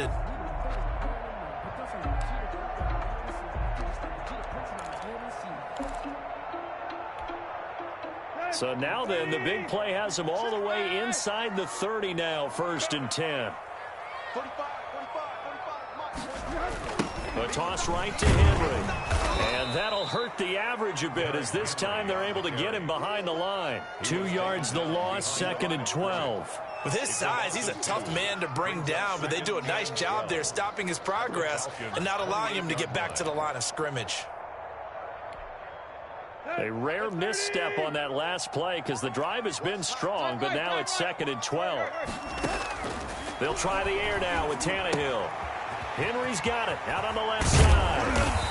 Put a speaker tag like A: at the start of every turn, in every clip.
A: grounded.
B: So now then, the big play has him all the way inside the 30 now, 1st and 10. A toss right to Henry. And that'll hurt the average a bit as this time they're able to get him behind the line. 2 yards the loss, 2nd and 12.
A: With his size, he's a tough man to bring down, but they do a nice job there stopping his progress and not allowing him to get back to the line of scrimmage.
B: A rare misstep on that last play because the drive has been strong, but now it's 2nd and 12. They'll try the air now with Tannehill. Henry's got it out on the left side.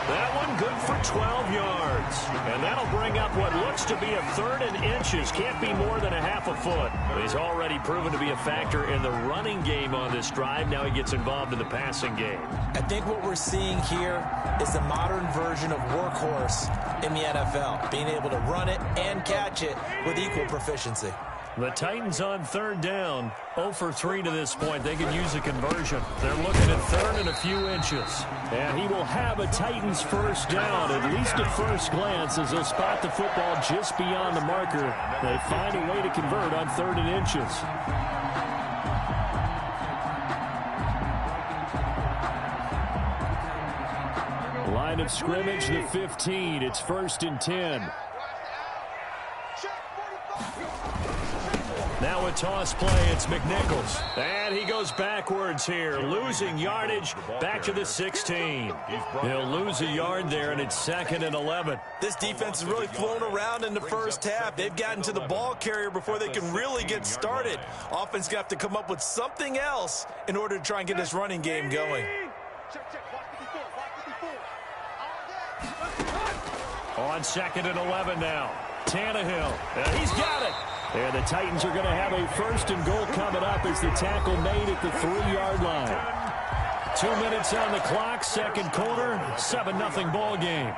B: That one good for 12 yards. And that'll bring up what looks to be a 3rd and inches. Can't be more than a half a foot. But he's already proven to be a factor in the running game on this drive. Now he gets involved in the passing game.
A: I think what we're seeing here is the modern version of workhorse in the NFL. Being able to run it and catch it with equal proficiency.
B: The Titans on 3rd down, 0 for 3 to this point. They can use a conversion. They're looking at 3rd and a few inches. And he will have a Titans 1st down, at least at first glance, as they'll spot the football just beyond the marker. They find a way to convert on 3rd and inches. Line of scrimmage, the 15. It's 1st and 10. Now a toss play, it's McNichols. And he goes backwards here, losing yardage back to the 16. He'll lose a yard there, and it's 2nd and 11.
A: This defense has really flown around in the first half. They've gotten to the ball carrier before they can really get started. Offense got to come up with something else in order to try and get this running game going.
B: On 2nd and 11 now. Tannehill, he's got it. And the Titans are going to have a 1st and goal coming up as the tackle made at the 3-yard line. 2 minutes on the clock, 2nd quarter, 7-0 ball game.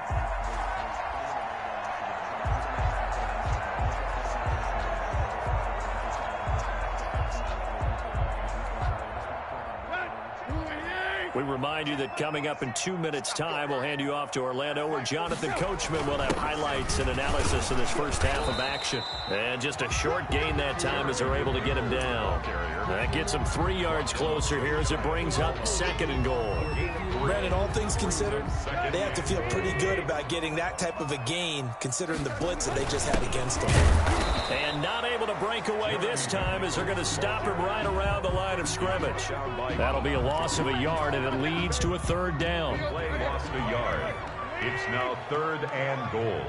B: We remind you that coming up in 2 minutes' time, we'll hand you off to Orlando, where Jonathan Coachman will have highlights and analysis of this first half of action. And just a short gain that time as they're able to get him down. That gets him 3 yards closer here as it brings up 2nd and goal.
A: Brandon, all things considered, they have to feel pretty good about getting that type of a gain, considering the blitz that they just had against them.
B: And not able to break away this time as they're going to stop him right around the line of scrimmage. That'll be a loss of a yard, and it leads to a 3rd down.
C: Play lost a yard. It's now 3rd and goal.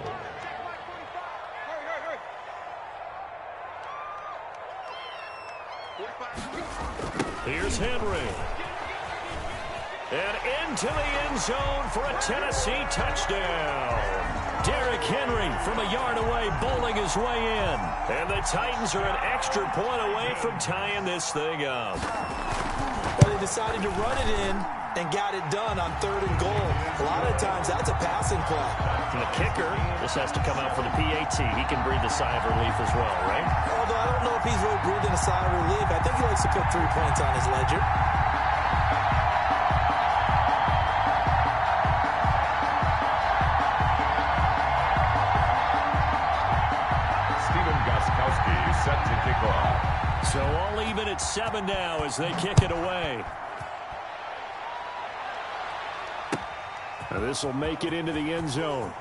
B: Here's Henry. And into the end zone for a Tennessee touchdown. Derrick Henry from a yard away, bowling his way in. And the Titans are an extra point away from tying this thing up.
A: Well, they decided to run it in and got it done on 3rd and goal. A lot of times, that's a passing play.
B: And the kicker, this has to come out for the PAT. He can breathe a sigh of relief as well, right?
A: Although I don't know if he's really breathing a sigh of relief. I think he likes to put 3 points on his ledger.
C: Set to kick off.
B: So all even at 7 now as they kick it away. This will make it into the end zone.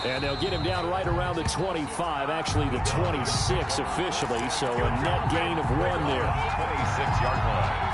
B: And they'll get him down right around the 25, actually the 26 officially, so a net gain of 1 there.
C: 26-yard line.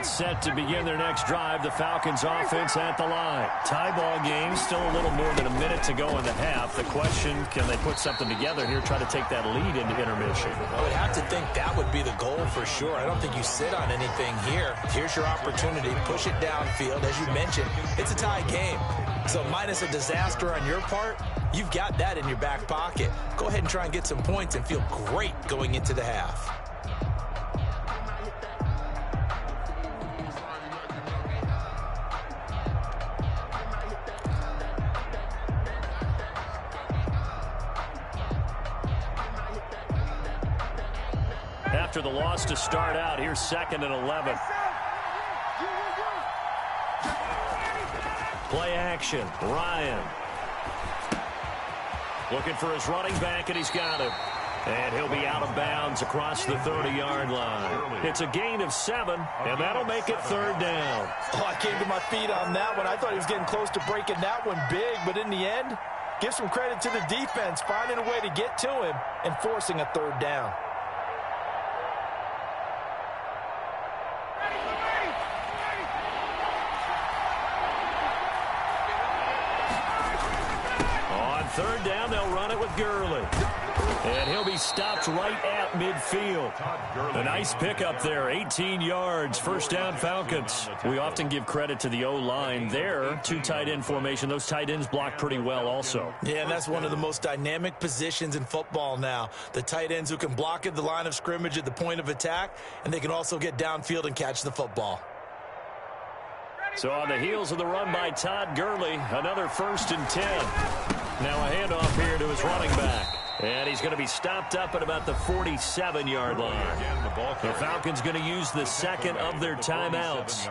B: Set to begin their next drive. The Falcons offense at the line. Tie ball game, still a little more than a minute to go in the half. The question, can they put something together here, try to take that lead into intermission?
A: I would have to think that would be the goal for sure. I don't think you sit on anything here. Here's your opportunity. Push it downfield. As you mentioned, it's a tie game. So minus a disaster on your part, you've got that in your back pocket. Go ahead and try and get some points and feel great going into the half.
B: after the loss to start out. Here's 2nd and 11. Play action. Ryan. Looking for his running back, and he's got him. And he'll be out of bounds across the 30-yard line. It's a gain of 7, and that'll make it 3rd down.
A: Oh, I came to my feet on that one. I thought he was getting close to breaking that one big, but in the end, give some credit to the defense, finding a way to get to him and forcing a 3rd down.
B: On 3rd down, they'll run it with Gurley. And he'll be stopped right at midfield. A nice pickup there, 18 yards, 1st down Falcons. We often give credit to the O-line there, 2 tight end formation. Those tight ends block pretty well also.
A: Yeah, and that's one of the most dynamic positions in football now. The tight ends who can block at the line of scrimmage at the point of attack, and they can also get downfield and catch the football.
B: So on the heels of the run by Todd Gurley, another 1st and 10. Now a handoff here to his running back. And he's going to be stopped up at about the 47-yard line. The Falcons going to use the 2nd of their timeouts,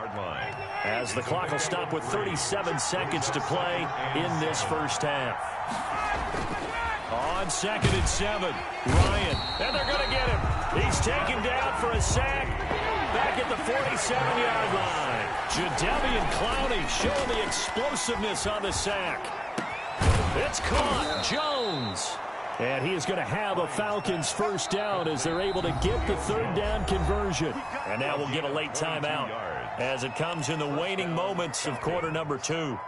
B: as the clock will stop with 37 seconds to play in this 1st half. On 2nd and 7, Ryan. And they're going to get him. He's taken down for a sack back at the 47-yard line. Jadeveon Clowney showing the explosiveness on the sack. It's caught. Jones. And he is going to have a Falcons 1st down as they're able to get the 3rd down conversion. And now we'll get a late timeout as it comes in the waning moments of quarter number 2.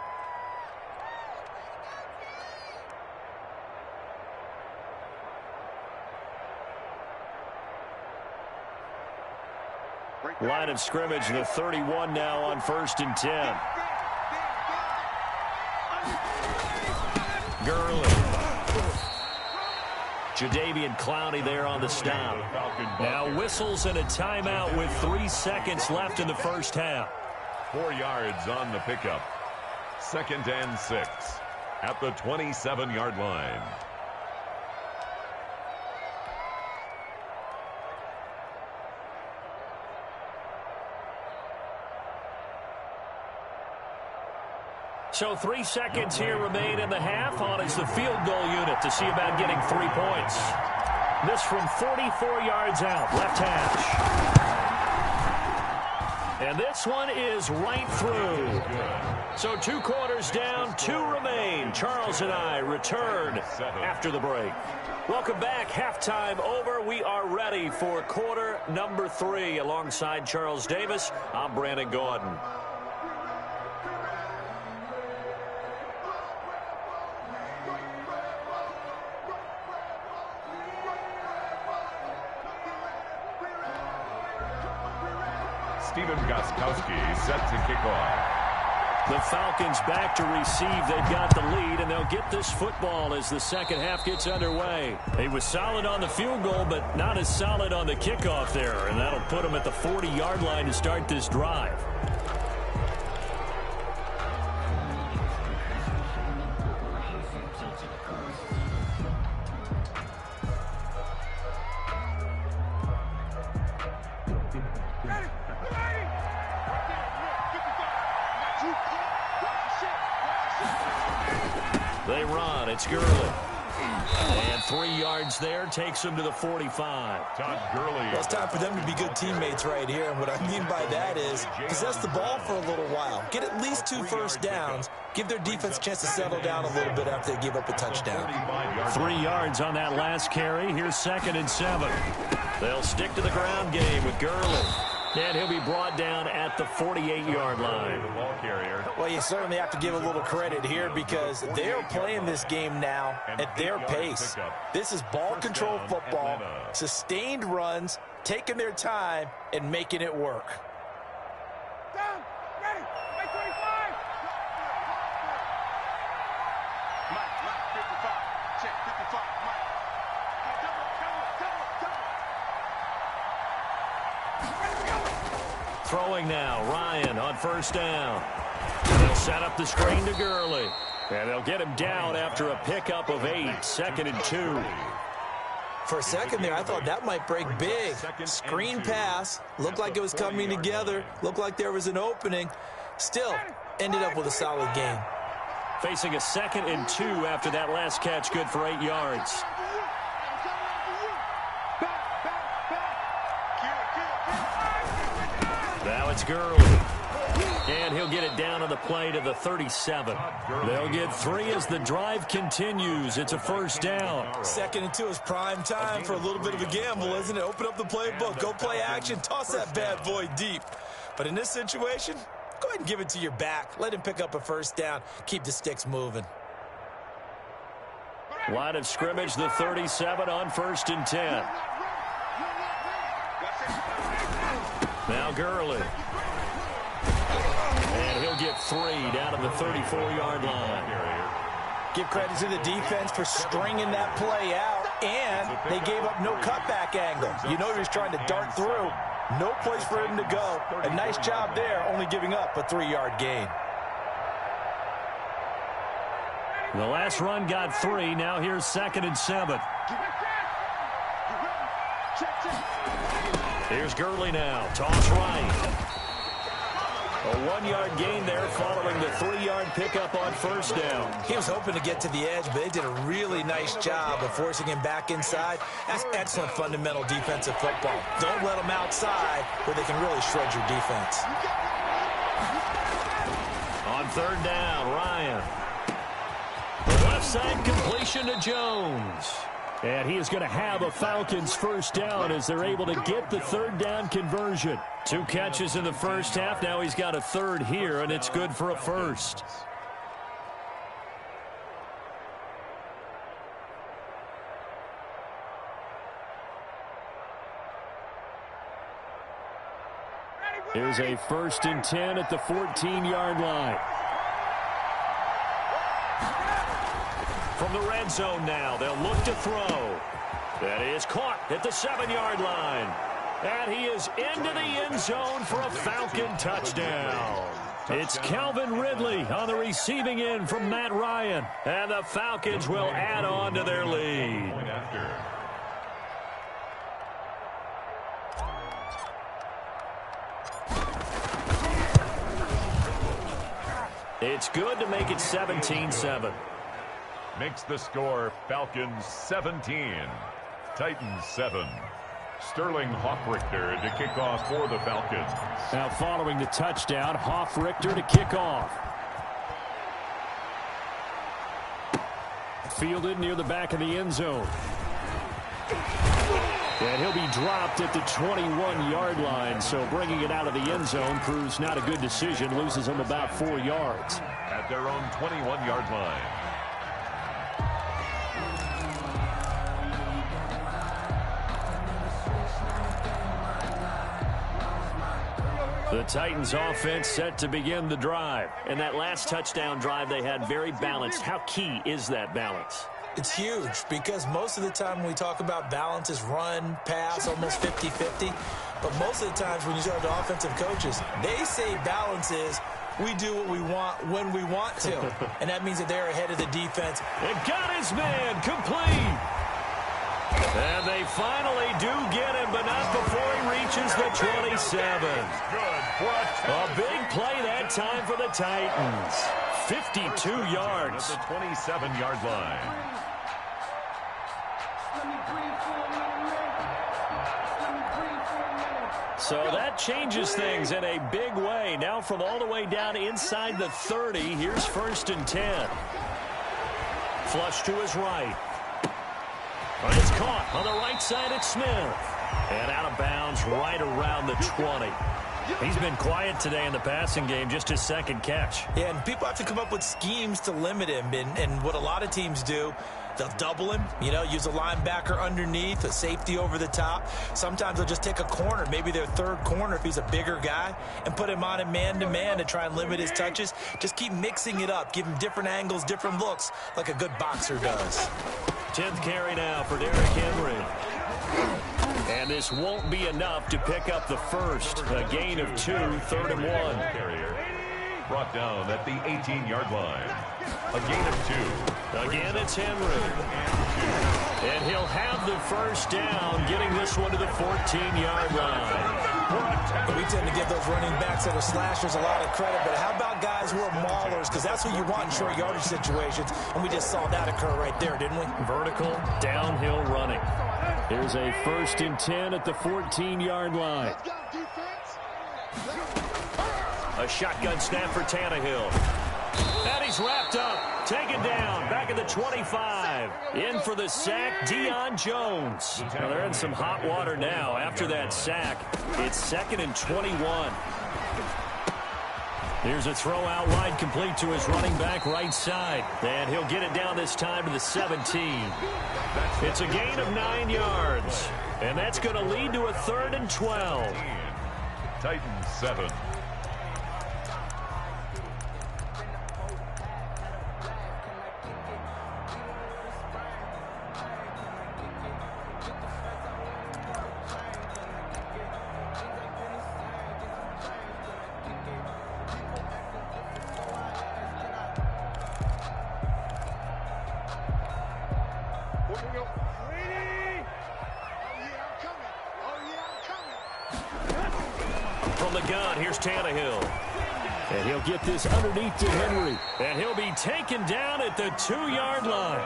B: Line of scrimmage, the 31 now on 1st and 10. Gurley. Jadeveon Clowney there on the stop. Now whistles and a timeout with 3 seconds left in the 1st half.
C: 4 yards on the pickup. 2nd and 6 at the 27-yard line.
B: So 3 seconds here remain in the half. On is the field goal unit to see about getting 3 points. This from 44 yards out, left hash. And this one is right through. So 2 quarters down, 2 remain. Charles and I return after the break. Welcome back. Halftime over. We are ready for quarter number 3. Alongside Charles Davis, I'm Brandon Gordon.
C: Stephen Gostkowski set to kick off.
B: The Falcons back to receive. They've got the lead, and they'll get this football as the 2nd half gets underway. He was solid on the field goal, but not as solid on the kickoff there, and that'll put him at the 40-yard line to start this drive. They run. It's Gurley. And 3 yards there takes him to the 45.
C: Todd Gurley.
A: Well, it's time for them to be good teammates right here. And what I mean by that is possess the ball for a little while. Get at least 2 first downs. Give their defense a chance to settle down a little bit after they give up a touchdown.
B: 3 yards on that last carry. Here's 2nd and 7. They'll stick to the ground game with Gurley. And he'll be brought down at the 48-yard line.
A: Well, you certainly have to give a little credit here because they're playing this game now at their pace. This is ball control football, sustained runs, taking their time, and making it work.
D: Down, ready, make 25. Mike, 55, check, 55, Mike.
B: Throwing now, Ryan on 1st down. They'll set up the screen to Gurley. And they'll get him down after a pickup of 8, 2nd and 2.
A: For a second there, I thought that might break big. Screen pass, looked like it was coming together, looked like there was an opening. Still, ended up with a solid game.
B: Facing a 2nd and 2 after that last catch, good for 8 yards. Now it's Gurley. And he'll get it down on the play to the 37. They'll get 3 as the drive continues. It's a first down.
A: 2nd and 2 is prime time for a little bit of a gamble, isn't it? Open up the playbook, go play action, toss that bad boy deep. But in this situation, go ahead and give it to your back. Let him pick up a first down. Keep the sticks moving.
B: Line of scrimmage, the 37 on 1st and 10. Now Gurley. And he'll get 3 down to the 34-yard line.
A: Give credit to the defense for stringing that play out, and they gave up no cutback angle. You know he was trying to dart through. No place for him to go. A nice job there, only giving up a 3-yard gain.
B: The last run got 3. Now here's 2nd and 7. Here's Gurley now. Toss right. A 1-yard gain there following the 3-yard pickup on 1st down.
A: He was hoping to get to the edge, but they did a really nice job of forcing him back inside. That's excellent fundamental defensive football. Don't let them outside where they can really shred your defense.
B: On 3rd down, Ryan. The left side completion to Jones. And he is going to have a Falcons first down as they're able to get the 3rd down conversion. 2 catches in the first half. Now he's got a 3rd here, and it's good for a first. Here's a 1st and 10 at the 14-yard line. From the red zone now, they'll look to throw. That is caught at the 7-yard line. And he is into the end zone for a Falcon touchdown. It's Calvin Ridley on the receiving end from Matt Ryan. And the Falcons will add on to their lead. It's good to make it 17-7.
C: Makes the score Falcons 17, Titans 7. Sterling Hoffrichter to kick off for the Falcons.
B: Now following the touchdown, Hoffrichter to kick off. Fielded near the back of the end zone. And he'll be dropped at the 21-yard line, so bringing it out of the end zone proves not a good decision, loses him about 4 yards.
C: At their own 21-yard line.
B: The Titans offense set to begin the drive. And that last touchdown drive they had very balanced. How key is that balance?
A: It's huge because most of the time when we talk about balance is run, pass, almost 50-50. But most of the times when you talk to offensive coaches, they say balance is we do what we want when we want to. And that means that they're ahead of the defense.
B: It got his man complete. And they finally do get him, but not before he reaches the 27. A big play that time for the Titans. 52 yards.
C: At the 27-yard line.
B: So that changes things in a big way. Now from all the way down inside the 30, here's 1st and 10. Flush to his right. But it's caught on the right side at Smith. And out of bounds right around the 20. He's been quiet today in the passing game, just his 2nd catch.
A: Yeah, and people have to come up with schemes to limit him. And what a lot of teams do, they'll double him, use a linebacker underneath, a safety over the top. Sometimes they'll just take a corner, maybe their 3rd corner if he's a bigger guy, and put him on a man-to-man to try and limit his touches. Just keep mixing it up, give him different angles, different looks, like a good boxer does.
B: 10th carry now for Derrick Henry. And this won't be enough to pick up the first. A gain of 2, 3rd and 1.
C: brought down at the 18-yard line. A gain of 2.
B: Again, it's Henry. And he'll have the first down, getting this one to the 14-yard line.
A: We tend to give those running backs that are slashers a lot of credit, but how about guys who are maulers? Because that's what you want in short yardage situations, and we just saw that occur right there, didn't we?
B: Vertical, downhill running. Here's a 1st and 10 at the 14-yard line. A shotgun snap for Tannehill. And he's wrapped up, taken down, back at the 25. In for the sack, Deion Jones. Well, they're in some hot water now after that sack. It's 2nd and 21. Here's a throw out wide, complete to his running back right side. And he'll get it down this time to the 17. It's a gain of 9 yards. And that's going to lead to a 3rd and 12.
C: Titans 7.
B: From the gun, here's Tannehill. And he'll get this underneath to Henry. And he'll be taken down at the 2-yard line.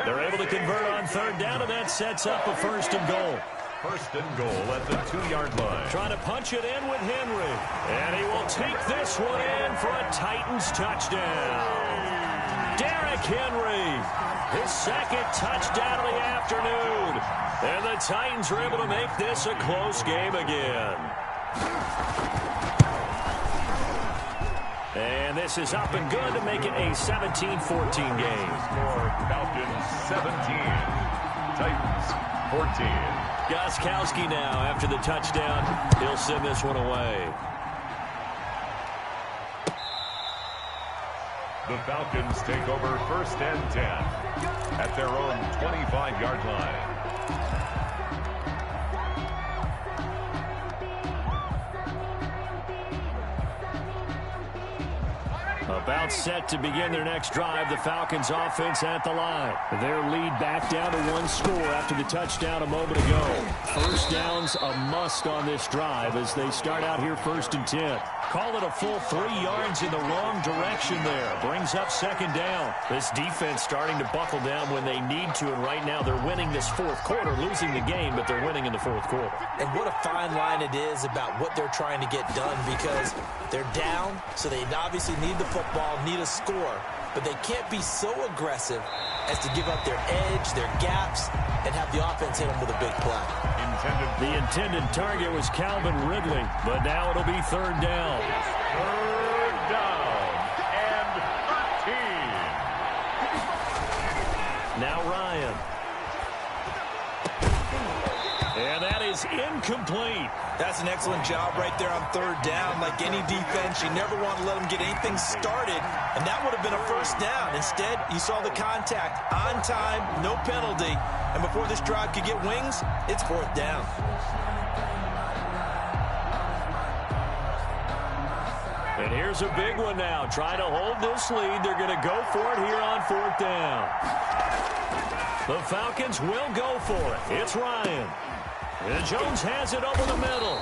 B: They're able to convert on 3rd down, and that sets up a 1st and goal.
C: 1st and goal at the 2-yard line.
B: Trying to punch it in with Henry. And he will take this one in for a Titans touchdown. Derrick Henry, his 2nd touchdown of the afternoon. And the Titans are able to make this a close game again. And this is up and good to make it a 17-14 game.
C: Score Falcons 17, Titans 14.
B: Gostkowski now after the touchdown. He'll send this one away.
C: The Falcons take over 1st and 10 at their own 25-yard line.
B: About set to begin their next drive, the Falcons offense at the line. Their lead back down to 1 score after the touchdown a moment ago. 1st down's a must on this drive as they start out here 1st and 10. Call it a full 3 yards in the wrong direction there. Brings up 2nd down. This defense starting to buckle down when they need to, and right now they're winning this 4th quarter, losing the game, but they're winning in the 4th quarter.
A: And what a fine line it is about what they're trying to get done, because they're down, so they obviously need the football, need a score, but they can't be so aggressive as to give up their edge, their gaps, and have the offense hit them with a big play.
B: The intended target was Calvin Ridley, but now it'll be 3rd down.
C: 3rd down and 13.
B: Now Ryan. And that is incomplete.
A: That's an excellent job right there on 3rd down. Like any defense, you never want to let them get anything started, and that would have been a 1st down. Instead, you saw the contact on time, no penalty, and before this drive could get wings, it's 4th down.
B: And here's a big one now. Trying to hold this lead. They're going to go for it here on 4th down. The Falcons will go for it. It's Ryan. And Jones has it over the middle.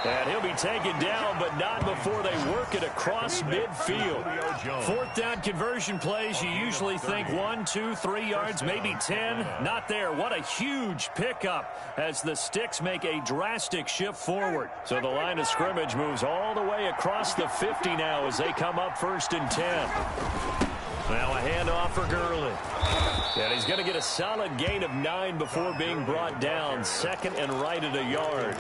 B: And he'll be taken down, but not before they work it across midfield. 4th down conversion plays, you usually think 1, 2, 3 yards, maybe 10. Not there. What a huge pickup as the Sticks make a drastic shift forward. So the line of scrimmage moves all the way across the 50 now as they come up 1st and 10. Now a handoff for Gurley. And he's going to get a solid gain of 9 before being brought down. 2nd and right at a yard.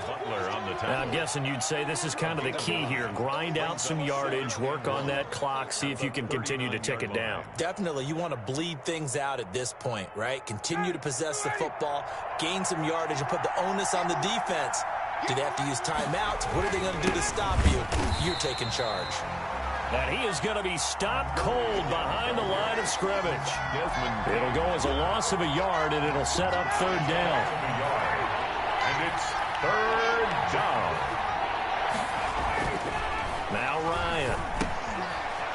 B: Now I'm guessing you'd say this is kind of the key here. Grind out some yardage, work on that clock, see if you can continue to tick it down.
A: Definitely, you want to bleed things out at this point, right? Continue to possess the football, gain some yardage, and put the onus on the defense. Do they have to use timeouts? What are they going to do to stop you? You're taking charge.
B: And he is going to be stopped cold behind the line of scrimmage. It'll go as a loss of a yard, and it'll set up 3rd down.
C: And it's 3rd down.
B: Now Ryan.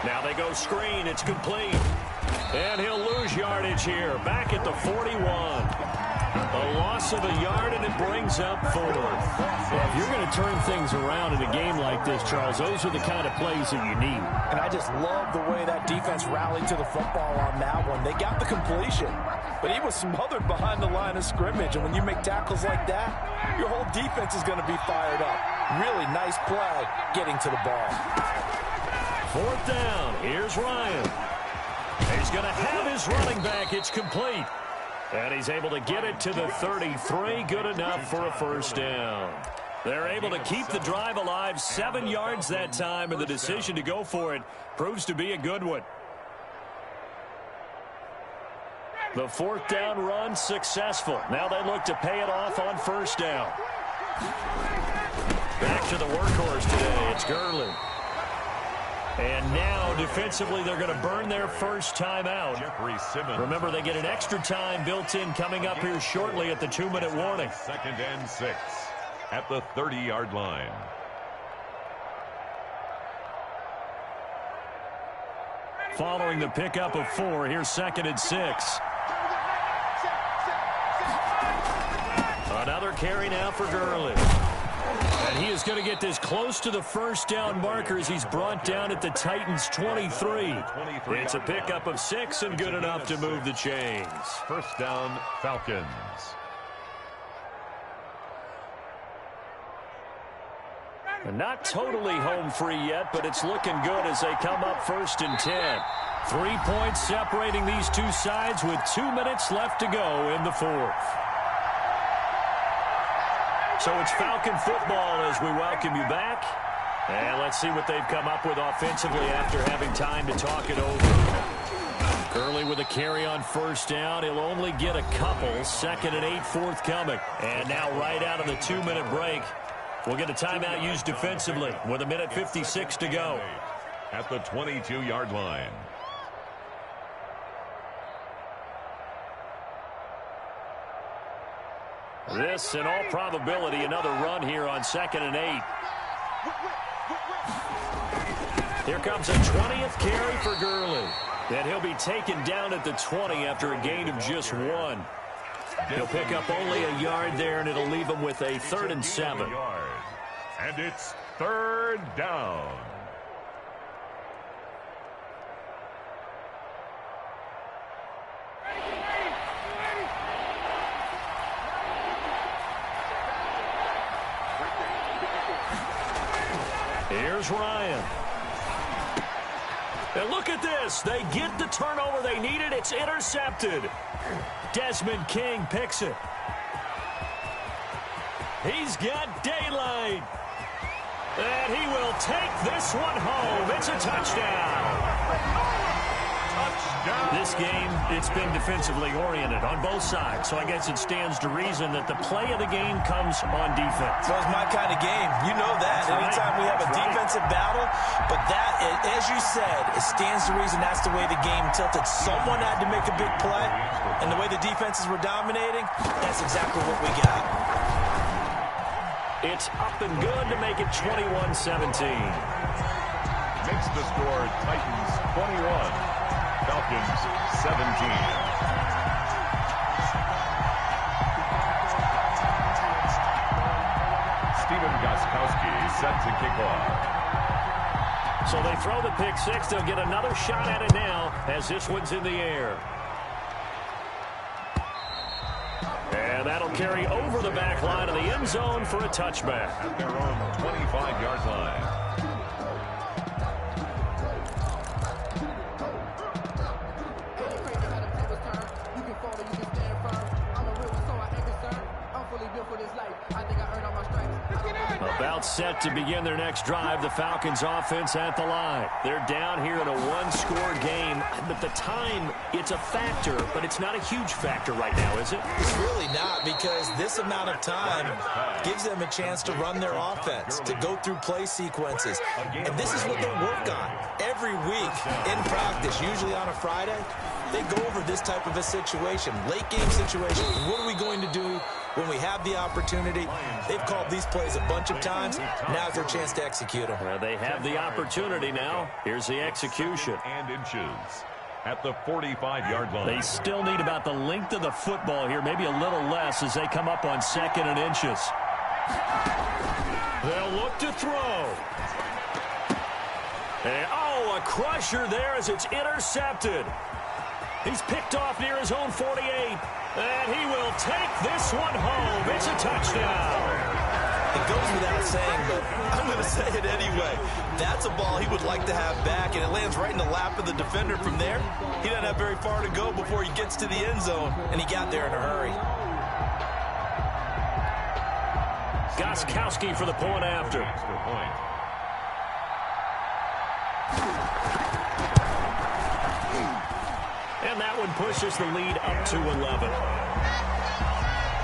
B: Now they go screen. It's complete. And he'll lose yardage here. Back at the 41. A loss of a yard, and it brings up 4.
E: Well, if you're going to turn things around in a game like this, Charles, those are the kind of plays that you need.
A: And I just love the way that defense rallied to the football on that one. They got the completion, but he was smothered behind the line of scrimmage. And when you make tackles like that, your whole defense is going to be fired up. Really nice play getting to the ball.
B: 4th down. Here's Ryan. He's going to have his running back. It's complete. And he's able to get it to the 33. Good enough for a first down. They're able to keep the drive alive. 7 yards that time, and the decision to go for it proves to be a good one. The 4th down run successful. Now they look to pay it off on first down. Back to the workhorse today. It's Gurley. And now, defensively, they're going to burn their first time out. Remember, they get an extra time built in coming up here shortly at the 2-minute warning.
C: 2nd and 6 at the 30-yard line.
B: Following the pickup of 4, here's 2nd and 6. Another carry now for Gurley. And he is going to get this close to the first down marker as he's brought down at the Titans' 23. It's a pickup of 6 and good enough to move the chains.
C: First down, Falcons.
B: And not totally home free yet, but it's looking good as they come up 1st and 10. 3 points separating these two sides with 2 minutes left to go in the 4th. So it's Falcon football as we welcome you back. And let's see what they've come up with offensively after having time to talk it over. Gurley with a carry on first down. He'll only get a couple. 2nd and 8 forthcoming. And now right out of the 2-minute break, we'll get a timeout used defensively with 1:56 to go.
C: At the 22-yard line.
B: This, in all probability, another run here on 2nd and 8. Here comes a 20th carry for Gurley. And he'll be taken down at the 20 after a gain of just 1. He'll pick up only a yard there, and it'll leave him with a 3rd and 7.
C: And it's 3rd down.
B: Here's Ryan. And look at this. They get the turnover they needed. It's intercepted. Desmond King picks it. He's got daylight. And he will take this one home. It's a touchdown. This game, it's been defensively oriented on both sides, so I guess it stands to reason that the play of the game comes on defense.
A: So it's my kind of game. You know that. Anytime we have a defensive battle, but that, as you said, it stands to reason that's the way the game tilted. Someone had to make a big play, and the way the defenses were dominating, that's exactly what we got.
B: It's up and good to make it 21-17.
C: Makes the score Titans 21. Falcons 17. Steven Gostkowski set to kick off.
B: So they throw the pick six. They'll get another shot at it now as this one's in the air. And that'll carry over the back line of the end zone for a touchback.
C: At their own 25-yard line.
B: About set to begin their next drive. The Falcons offense at the line. They're down here in a one-score game. But the time, it's a factor, but it's not a huge factor right now, is it?
A: It's really not, because this amount of time gives them a chance to run their offense, to go through play sequences. And this is what they work on every week in practice, usually on a Friday. they go over this type of a situation, late game situation. What are we going to do when we have the opportunity? They've called these plays a bunch of times. Now's their chance to execute them.
B: Well, they have the opportunity now. Here's the execution.
C: And inches at the 45-yard line.
E: They still need about the length of the football here, maybe a little less as they come up on 2nd and inches. They'll look to throw. And, oh, a crusher there as it's intercepted. He's picked off near his own 48. And he will take this one home. It's a touchdown.
A: It goes without saying, but I'm going to say it anyway. That's a ball he would like to have back, and it lands right in the lap of the defender from there. He doesn't have very far to go before he gets to the end zone, and he got there in a hurry.
B: Gostkowski for the point after.
C: Extra point.
B: And that one pushes the lead up to 11.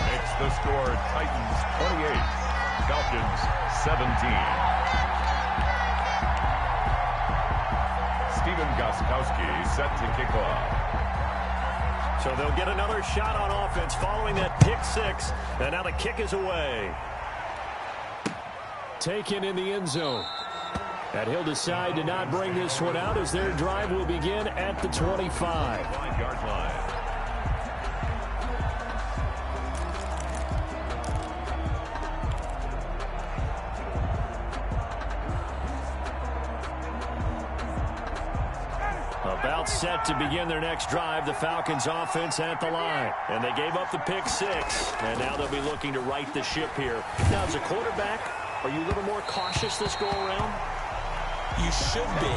C: Makes the score Titans 28. Falcons 17. Stephen Gostkowski set to kick off.
B: So they'll get another shot on offense following that pick six. And now the kick is away.
E: Taken in the end zone. And he'll decide to not bring this one out as their drive will begin at the 25.
C: 5-yard line.
E: About set to begin their next drive, the Falcons offense at the line.
B: And they gave up the pick six. And now they'll be looking to right the ship here. Now, as a quarterback, are you a little more cautious this go-around?
A: You should be,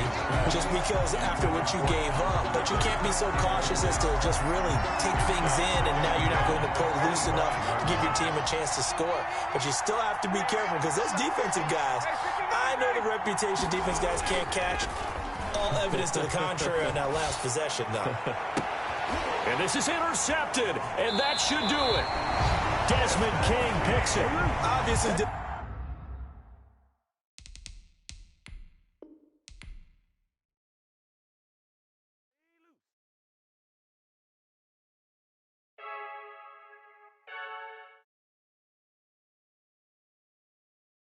A: just because after what you gave up. But you can't be so cautious as to just really take things in, and now you're not going to play loose enough to give your team a chance to score. But you still have to be careful, because those defensive guys, I know the reputation defense guys can't catch. All evidence to the contrary on that last possession, though.
B: And this is intercepted, and that should do it. Desmond King picks it.
A: Obviously